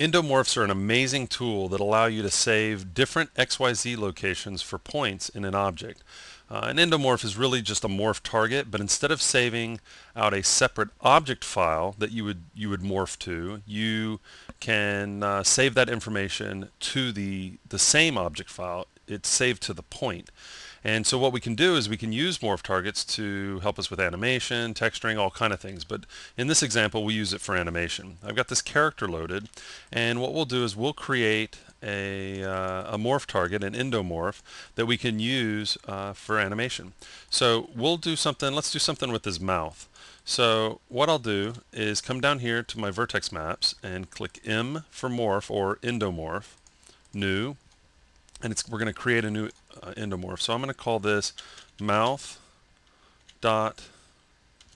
Endomorphs are an amazing tool that allow you to save different XYZ locations for points in an object. An endomorph is really just a morph target, but instead of saving out a separate object file that you would morph to, you can save that information to the same object file. It's saved to the point. And so what we can do is we can use morph targets to help us with animation, texturing, all kind of things. But in this example, we use it for animation. I've got this character loaded, and what we'll do is we'll create a morph target, an endomorph, that we can use for animation. So we'll do something, let's do something with his mouth. So what I'll do is come down here to my vertex maps and click M for morph or endomorph, new, and we're going to create a new endomorph. So I'm going to call this mouth dot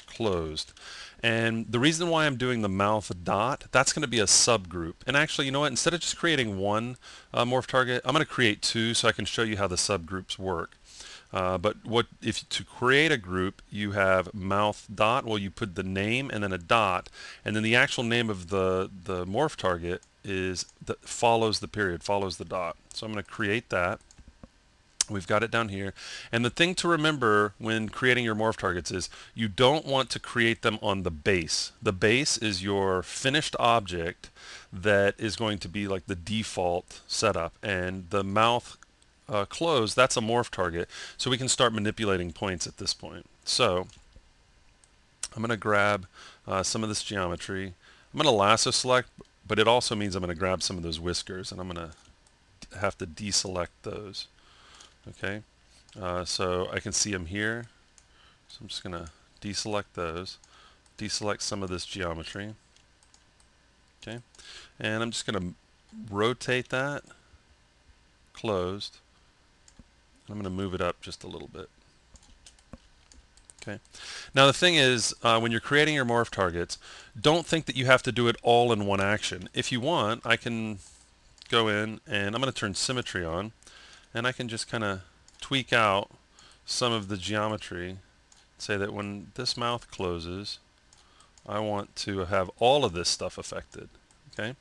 closed. And the reason why I'm doing the mouth dot, that's going to be a subgroup. And actually, you know what? Instead of just creating one morph target, I'm going to create two so I can show you how the subgroups work. But if to create a group, you have mouth dot, well, you put the name and then a dot, and then the actual name of the morph target follows the period, follows the dot. So I'm going to create that. We've got it down here. And the thing to remember when creating your morph targets is you don't want to create them on the base. The base is your finished object that is going to be like the default setup. And the mouth closed, that's a morph target. So we can start manipulating points at this point. So I'm going to grab some of this geometry. I'm going to lasso select, but it also means I'm going to grab some of those whiskers, and I'm going to have to deselect those. Okay, so I can see them here. So I'm just going to deselect those, deselect some of this geometry. Okay, and I'm just going to rotate that, closed. I'm going to move it up just a little bit. Okay. Now the thing is, when you're creating your morph targets, don't think that you have to do it all in one action. If you want, I can go in and I'm going to turn symmetry on, and I can just kind of tweak out some of the geometry. Say that when this mouth closes, I want to have all of this stuff affected. Okay.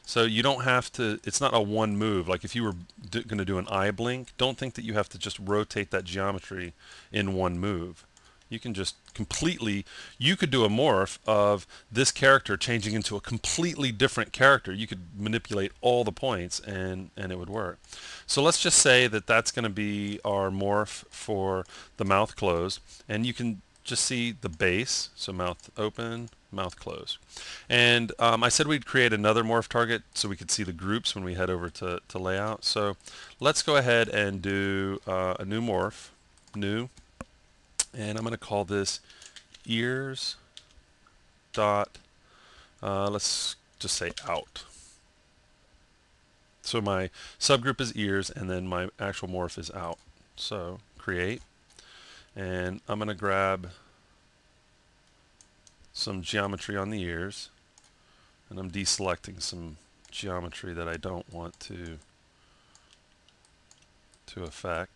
So you don't have to, it's not a one move. Like if you were going to do an eye blink, don't think that you have to just rotate that geometry in one move. You can just completely, you could do a morph of this character changing into a completely different character. You could manipulate all the points and it would work. So let's just say that that's going to be our morph for the mouth closed, and you can just see the base. So mouth open, mouth closed. And I said we'd create another morph target so we could see the groups when we head over to layout. So let's go ahead and do a new morph, new. And I'm going to call this ears dot, let's just say out. So my subgroup is ears, and then my actual morph is out. So create, and I'm going to grab some geometry on the ears, and I'm deselecting some geometry that I don't want to affect.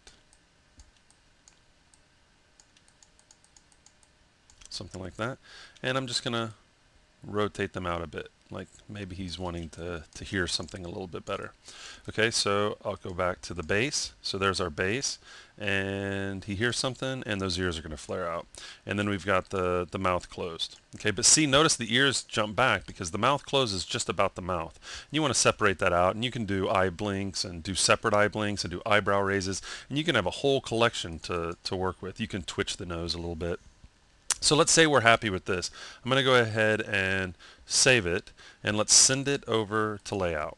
Something like that, and I'm just gonna rotate them out a bit, like maybe he's wanting to hear something a little bit better. Okay, so I'll go back to the base. So there's our base, and he hears something, and those ears are going to flare out. And then we've got the mouth closed. Okay, but see, notice the ears jump back because the mouth closes just about the mouth. You want to separate that out, and you can do eye blinks and do separate eye blinks and do eyebrow raises, and you can have a whole collection to work with. You can twitch the nose a little bit. So let's say we're happy with this. I'm going to go ahead and save it, and let's send it over to layout.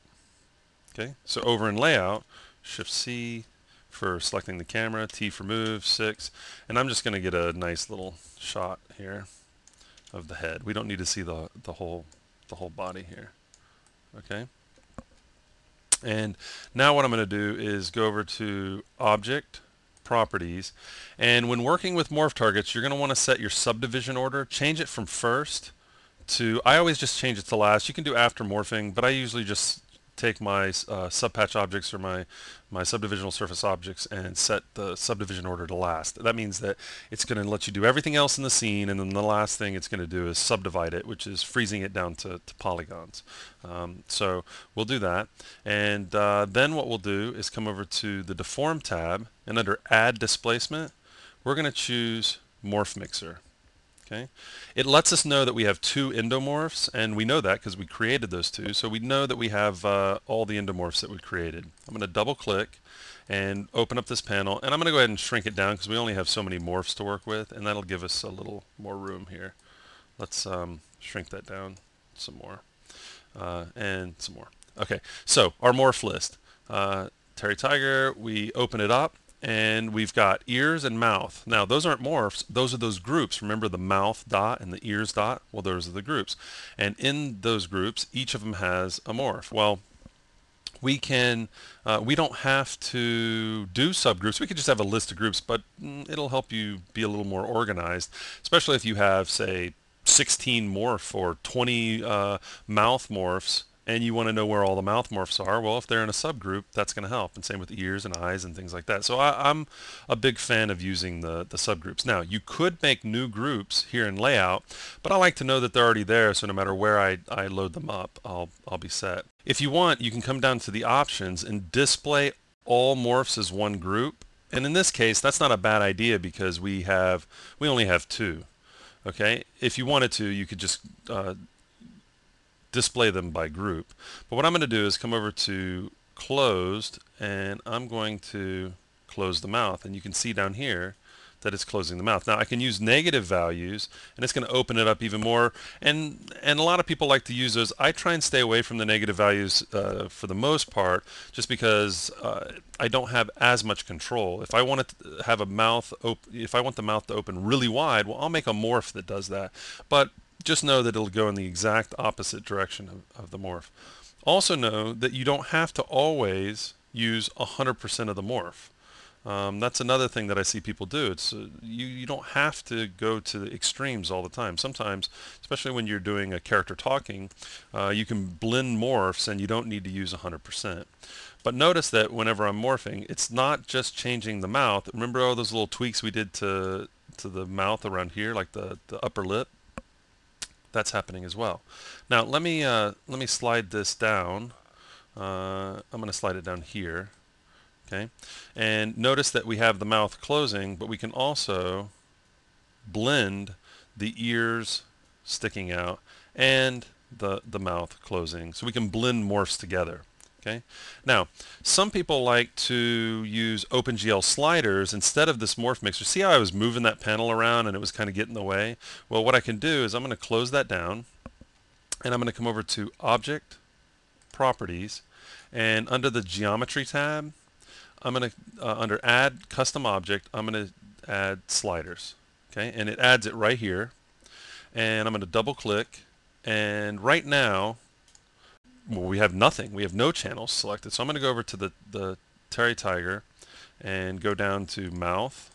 Okay, so over in layout, Shift C for selecting the camera, T for move, 6, and I'm just going to get a nice little shot here of the head. We don't need to see the whole body here. Okay, and now what I'm going to do is go over to Object, Properties, and when working with morph targets, you're going to want to set your subdivision order. Change it from first to, I always just change it to last. You can do after morphing, but I usually just take my subpatch objects or my subdivisional surface objects and set the subdivision order to last. That means that it's going to let you do everything else in the scene, and then the last thing it's going to do is subdivide it, which is freezing it down to polygons. So we'll do that, and then what we'll do is come over to the Deform tab, and under Add Displacement, we're going to choose Morph Mixer. Okay. It lets us know that we have two endomorphs, and we know that because we created those two, so we know that we have all the endomorphs that we created. I'm going to double click and open up this panel, and I'm going to go ahead and shrink it down because we only have so many morphs to work with, and that'll give us a little more room here. Let's shrink that down some more, and some more. Okay, so our morph list. Terry Tiger, we open it up, and we've got ears and mouth. Now, those aren't morphs. Those are those groups. Remember the mouth dot and the ears dot? Well, those are the groups. And in those groups, each of them has a morph. Well, we don't have to do subgroups. We could just have a list of groups, but it'll help you be a little more organized, especially if you have, say, 16 morph or 20 mouth morphs, and you want to know where all the mouth morphs are. Well, if they're in a subgroup, that's going to help, and same with ears and eyes and things like that. So I'm a big fan of using the subgroups. Now, you could make new groups here in Layout, but I like to know that they're already there, so no matter where I load them up, I'll be set. If you want, you can come down to the options and display all morphs as one group. And in this case, that's not a bad idea because we only have two. Okay, if you wanted to, you could just display them by group. But what I'm going to do is come over to closed, and I'm going to close the mouth, and you can see down here that it's closing the mouth. Now I can use negative values, and it's going to open it up even more, and a lot of people like to use those. I try and stay away from the negative values for the most part, just because I don't have as much control. If I want to have a mouth if I want the mouth to open really wide, well, I'll make a morph that does that. But just know that it'll go in the exact opposite direction of the morph. Also know that you don't have to always use 100% of the morph. That's another thing that I see people do. It's you don't have to go to the extremes all the time. Sometimes, especially when you're doing a character talking, you can blend morphs and you don't need to use 100%. But notice that whenever I'm morphing, it's not just changing the mouth. Remember all those little tweaks we did to the mouth around here, like the upper lip? That's happening as well. Now let me slide this down. I'm going to slide it down here. Okay, and notice that we have the mouth closing, but we can also blend the ears sticking out and the mouth closing, so we can blend morphs together. Okay, now some people like to use OpenGL sliders instead of this morph mixer. See how I was moving that panel around and it was kind of getting in the way? Well, what I can do is I'm going to close that down, and I'm going to come over to Object, Properties, and under the Geometry tab, I'm going to, under Add Custom Object, I'm going to add sliders. Okay, and it adds it right here. And I'm going to double click, and right now, well, we have nothing. We have no channels selected. So I'm going to go over to the Terry Tiger and go down to Mouth,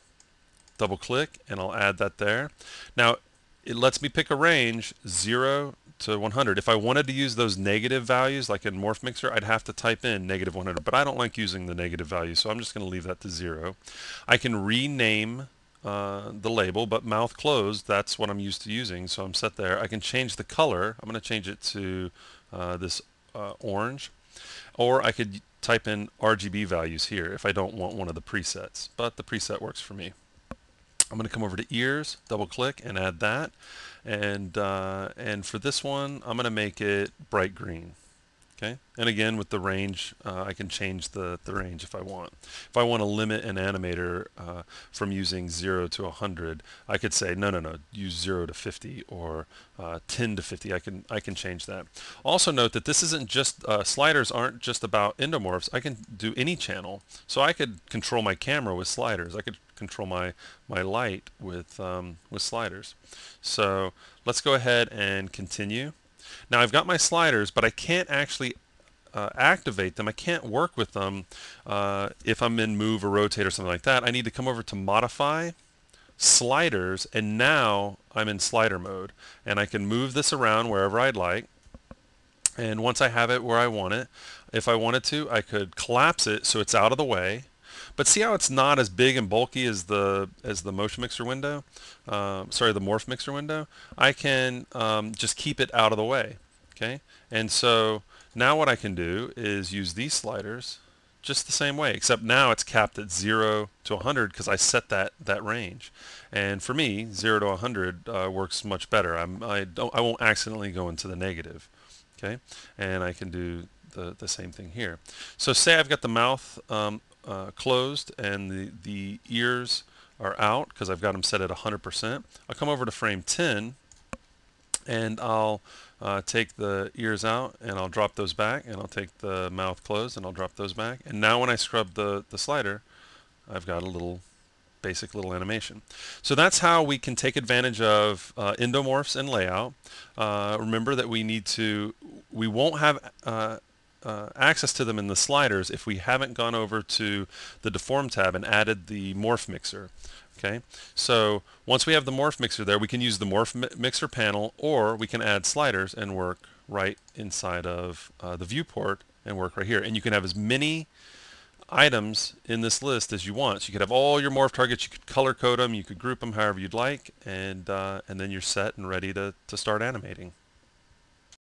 double click, and I'll add that there. Now, it lets me pick a range 0 to 100. If I wanted to use those negative values, like in Morph Mixer, I'd have to type in negative 100, but I don't like using the negative values, so I'm just going to leave that to 0. I can rename the label, but mouth closed, that's what I'm used to using, so I'm set there. I can change the color. I'm going to change it to this orange, or I could type in RGB values here if I don't want one of the presets, but the preset works for me. I'm going to come over to ears, double click, and add that. And for this one, I'm going to make it bright green. Okay, and again with the range, I can change the range if I want. If I want to limit an animator from using 0 to 100, I could say no, use 0 to 50 or 10 to 50. I can change that. Also note that this isn't just sliders aren't just about endomorphs. I can do any channel, so I could control my camera with sliders. I could control my light with sliders. So let's go ahead and continue. Now I've got my sliders, but I can't actually activate them. I can't work with them if I'm in Move or Rotate or something like that. I need to come over to Modify, Sliders, and now I'm in slider mode. And I can move this around wherever I'd like. And once I have it where I want it, if I wanted to, I could collapse it so it's out of the way. But see how it's not as big and bulky as the motion mixer window? Sorry, the morph mixer window. I can just keep it out of the way. Okay, and so now what I can do is use these sliders just the same way, except now it's capped at 0 to 100 because I set that range. And for me, 0 to 100 works much better. I won't accidentally go into the negative. Okay, and I can do the same thing here. So say I've got the mouth closed and the ears are out because I've got them set at 100%. I'll come over to frame 10 and I'll take the ears out and I'll drop those back, and I'll take the mouth closed and I'll drop those back. And now when I scrub the slider, I've got a little basic little animation. So that's how we can take advantage of endomorphs and layout. Remember that we won't have access to them in the sliders if we haven't gone over to the deform tab and added the morph mixer. Okay, so once we have the morph mixer there, we can use the morph mixer panel, or we can add sliders and work right inside of the viewport and work right here. And you can have as many items in this list as you want. So you could have all your morph targets, you could color code them, you could group them however you'd like, and then you're set and ready to start animating.